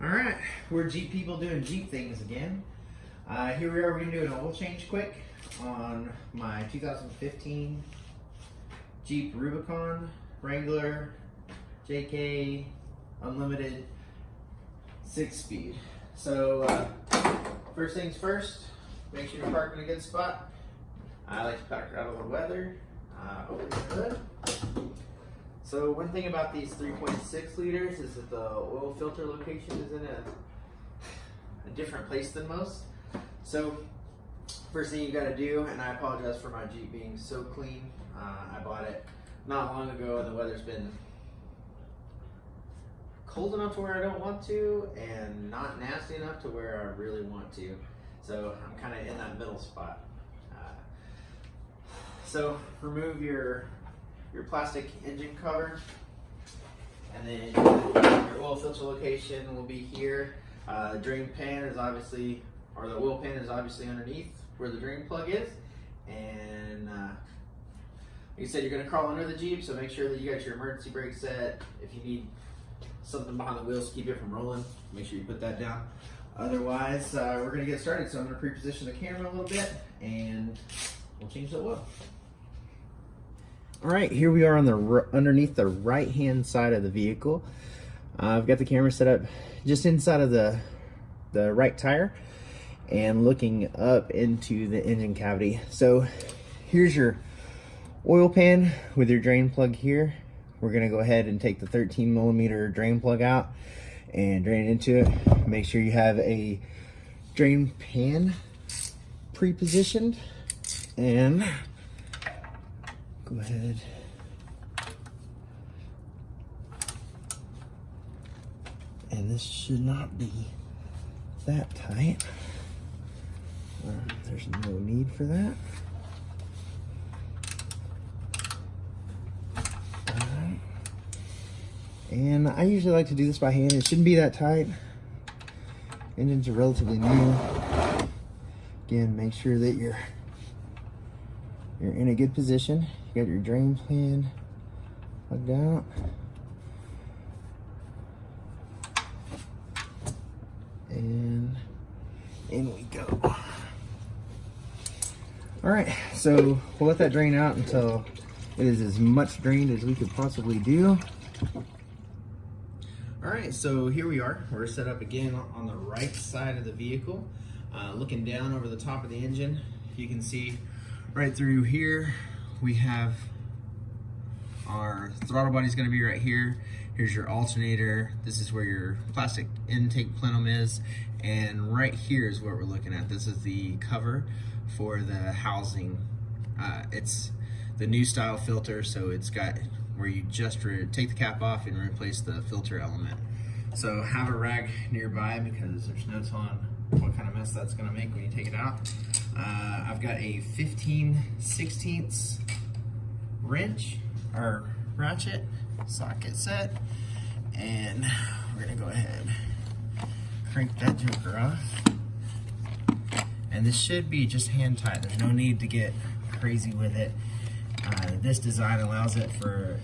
All right, we're Jeep people doing Jeep things again. Here we are, we're gonna do an oil change quick on my 2015 Jeep Rubicon, Wrangler, JK, Unlimited, 6-speed. So first things first, make sure you're parked in a good spot. I like to park out of the weather. Open the hood. So one thing about these 3.6 liters is that the oil filter location is in a different place than most. So first thing you got to do, and I apologize for my Jeep being so clean. I bought it not long ago and the weather's been cold enough to where I don't want to and not nasty enough to where I really want to. So I'm kind of in that middle spot. So remove your plastic engine cover, and then your oil filter location will be here. The drain pan is obviously, or the oil pan is obviously underneath where the drain plug is. And like I said, you're going to crawl under the Jeep, so make sure that you got your emergency brake set. If you need something behind the wheels to keep it from rolling, make sure you put that down. Otherwise, we're going to get started. So I'm going to pre-position the camera a little bit, and we'll change the oil. All right, here we are on the underneath the right-hand side of the vehicle. I've got the camera set up just inside of the right tire and looking up into the engine cavity. So here's your oil pan with your drain plug here. We're gonna go ahead and take the 13mm drain plug out and drain into it. Make sure you have a drain pan pre-positioned, and go ahead and this should not be that tight. There's no need for that. Alright. And I usually like to do this by hand. It shouldn't be that tight. Engines are relatively new. Again, make sure that you're in a good position. You got your drain pan plugged out. And in we go. All right, so we'll let that drain out until it is as much drained as we could possibly do. All right, so here we are. We're set up again on the right side of the vehicle. Looking down over the top of the engine, you can see right through here, we have our throttle body is going to be right here. Here's your alternator. This is where your plastic intake plenum is. And right here is what we're looking at. This is the cover for the housing. It's the new style filter, so it's got where you just take the cap off and replace the filter element. So have a rag nearby because there's no telling what kind of mess that's going to make when you take it out. I've got a 15/16 wrench or ratchet socket set, and we're going to go ahead crank that joker off. And this should be just hand tight. There's no need to get crazy with it. This design allows it for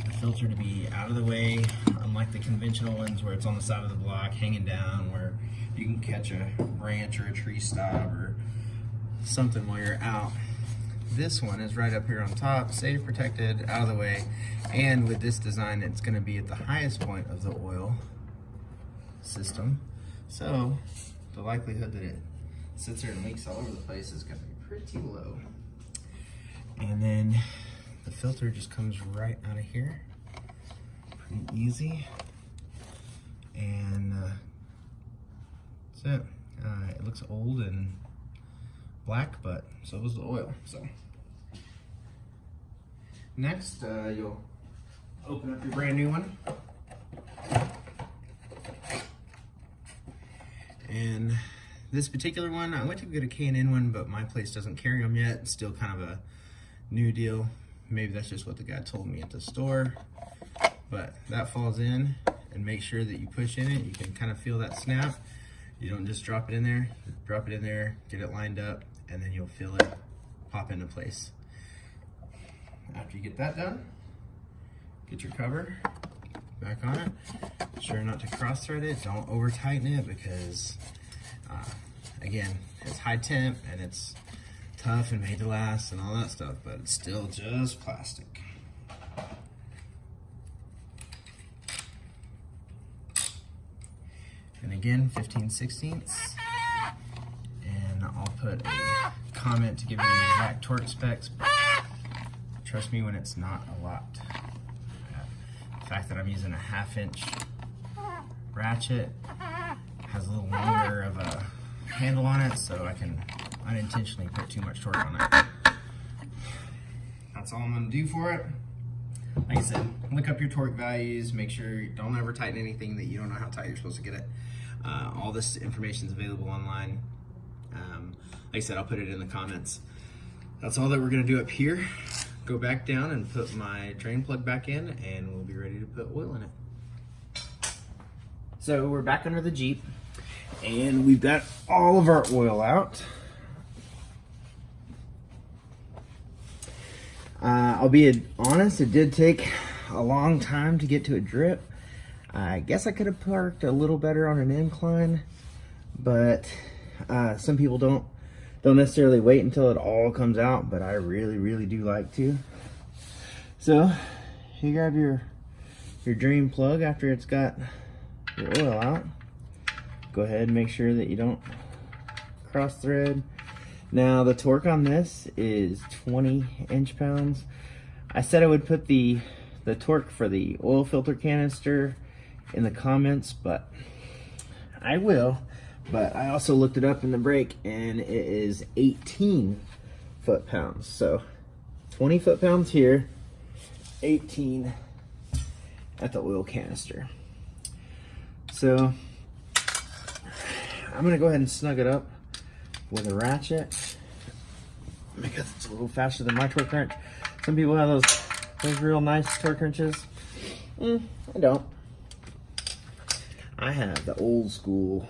the filter to be out of the way, unlike the conventional ones where it's on the side of the block hanging down, where you can catch a branch or a tree stub or something while you're out. This one is right up here on top, safe, protected, out of the way, and with this design it's going to be at the highest point of the oil system, so the likelihood that it sits there and leaks all over the place is going to be pretty low. And then the filter just comes right out of here, pretty easy, and that's it. It looks old and black, but so was the oil. So next, you'll open up your brand new one, and this particular one, I went to get a K&N one, but my place doesn't carry them yet. It's still kind of a new deal. Maybe that's just what the guy told me at the store, but that falls in, and make sure that you push in it. You can kind of feel that snap. You don't just drop it in there. Drop it in there, get it lined up, and then you'll feel it pop into place. After you get that done, get your cover, back on it. Sure not to cross thread it. Don't over tighten it because again, it's high temp and it's tough and made to last and all that stuff, but it's still just plastic. And again, 15/16. And I'll put a comment to give you the exact torque specs. Trust me when it's not a lot. The fact that I'm using a 1/2 inch ratchet has a little longer of a handle on it, so I can unintentionally put too much torque on it. That's all I'm gonna do for it. Like I said, look up your torque values, make sure you don't ever tighten anything that you don't know how tight you're supposed to get it. All this information is available online. Like I said, I'll put it in the comments. That's all that we're gonna do up here. Go back down and put my drain plug back in, and we'll be ready to put oil in it. So we're back under the Jeep, and we've got all of our oil out. I'll be honest, it did take a long time to get to a drip. I guess I could have parked a little better on an incline, but some people don't necessarily wait until it all comes out, but I really do like to. So you grab your drain plug after it's got your oil out. Go ahead and make sure that you don't cross thread. Now the torque on this is 20 inch-pounds. I said I would put the torque for the oil filter canister in the comments, but I will. But I also looked it up in the brake, and it is 18 foot-pounds. So 20 foot-pounds here, 18 at the oil canister. So I'm gonna go ahead and snug it up with a ratchet because it's a little faster than my torque wrench. Some people have those real nice torque wrenches. I don't. I have the old school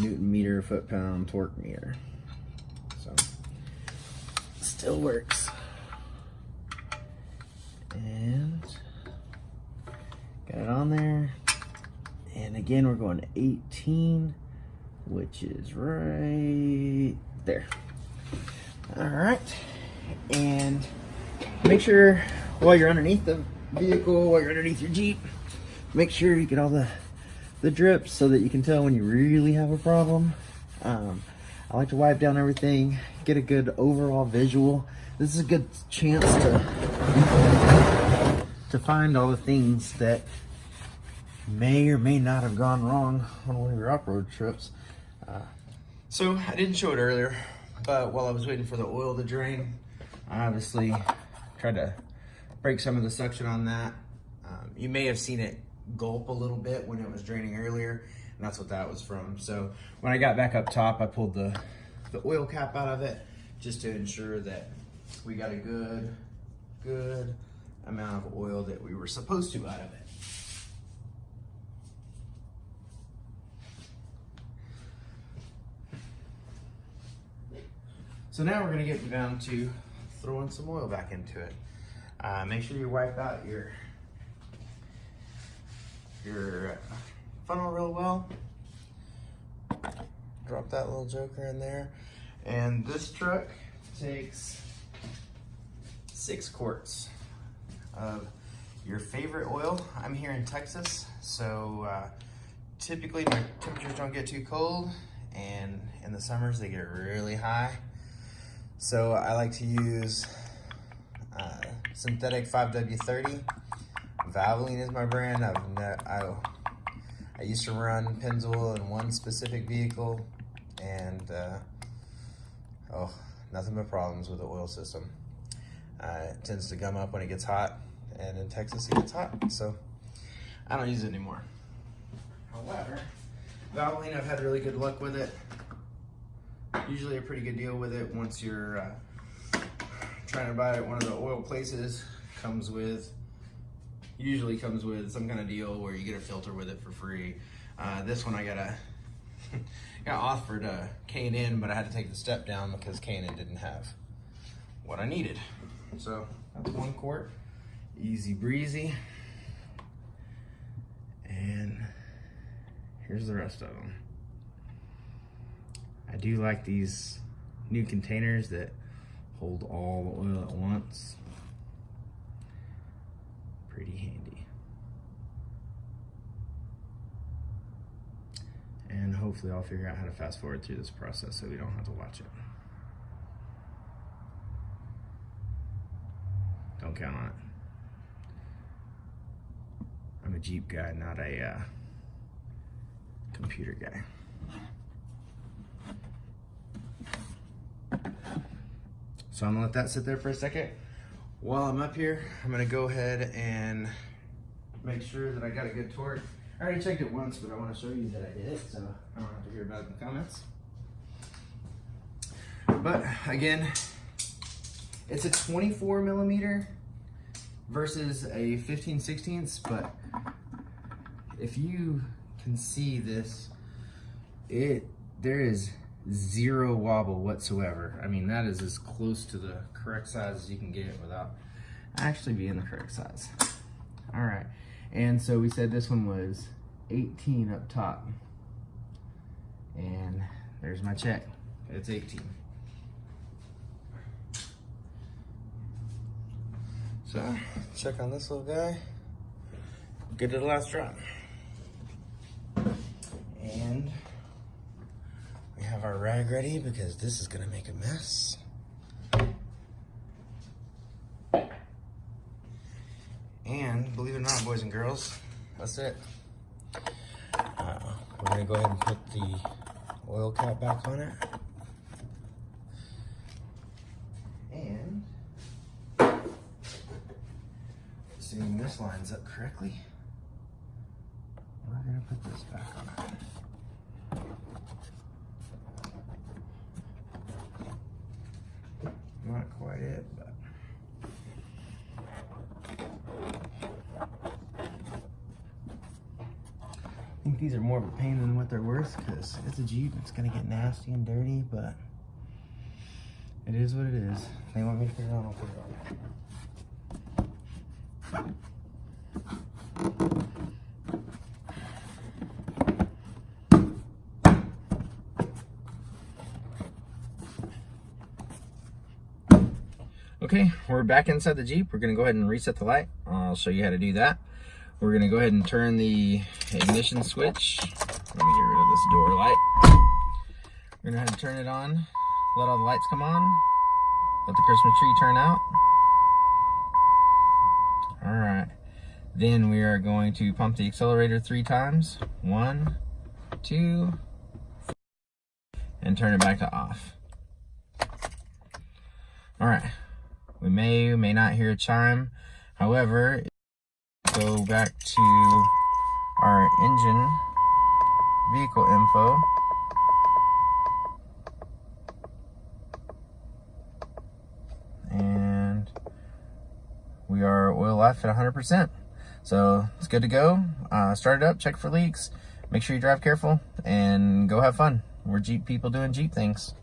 Newton meter foot-pound torque meter. So still works. And got it on there. And again, we're going to 18, which is right there. All right. And make sure while you're underneath the vehicle, while you're underneath your Jeep, make sure you get all the drips so that you can tell when you really have a problem. I like to wipe down everything, get a good overall visual. This is a good chance to find all the things that may or may not have gone wrong on one of your off-road trips. So I didn't show it earlier, but while I was waiting for the oil to drain, I obviously tried to break some of the suction on that. You may have seen it gulp a little bit when it was draining earlier, and that's what that was from. So when I got back up top, I pulled the oil cap out of it just to ensure that we got a good amount of oil that we were supposed to out of it. So now we're gonna get down to throwing some oil back into it. Make sure you wipe out your funnel real well. Drop that little joker in there. And this truck takes 6 quarts of your favorite oil. I'm here in Texas, so typically my temperatures don't get too cold, and in the summers they get really high. So I like to use synthetic 5W30. Valvoline is my brand. I used to run Pennzoil in one specific vehicle, and nothing but problems with the oil system. It tends to gum up when it gets hot, and in Texas it gets hot, so I don't use it anymore. However, Valvoline, I've had really good luck with it. Usually a pretty good deal with it once you're trying to buy it at one of the oil places. Usually comes with some kind of deal where you get a filter with it for free. This one I got offered K&N, but I had to take the step down because K&N didn't have what I needed. So that's 1 quart, easy breezy. here's the rest of them. I do like these new containers that hold all the oil at once. Pretty handy. And hopefully I'll figure out how to fast forward through this process so we don't have to watch it. Don't count on it. I'm a Jeep guy, not a computer guy. So I'm gonna let that sit there for a second. While I'm up here, I'm gonna go ahead and make sure that I got a good torque. I already checked it once, but I wanna show you that I did it, so I don't have to hear about it in the comments. But again, it's a 24 millimeter versus a 15/16, but if you can see this, there is zero wobble whatsoever. I mean, that is as close to the correct size as you can get without actually being the correct size. All right, and so we said this one was 18 up top, and there's my check. It's 18. So, check on this little guy. Good to the last drop. And we have our rag ready because this is gonna make a mess. And believe it or not, boys and girls, that's it. We're gonna go ahead and put the oil cap back on it. And assuming this lines up correctly, we're gonna put this back on it. Not quite it, but I think these are more of a pain than what they're worth because it's a Jeep. It's gonna get nasty and dirty, but it is what it is. If they want me to put it on, I'll put it on. Okay, we're back inside the Jeep. We're gonna go ahead and reset the light. I'll show you how to do that. We're gonna go ahead and turn the ignition switch. Let me get rid of this door light. We're gonna go ahead and turn it on. Let all the lights come on. Let the Christmas tree turn out. All right. Then we are going to pump the accelerator 3 times. 1, 2, and turn it back to off. All right. We may or may not hear a chime. However, go back to our engine vehicle info. And we are oil life at 100%. So it's good to go. Start it up, check for leaks. Make sure you drive careful and go have fun. We're Jeep people doing Jeep things.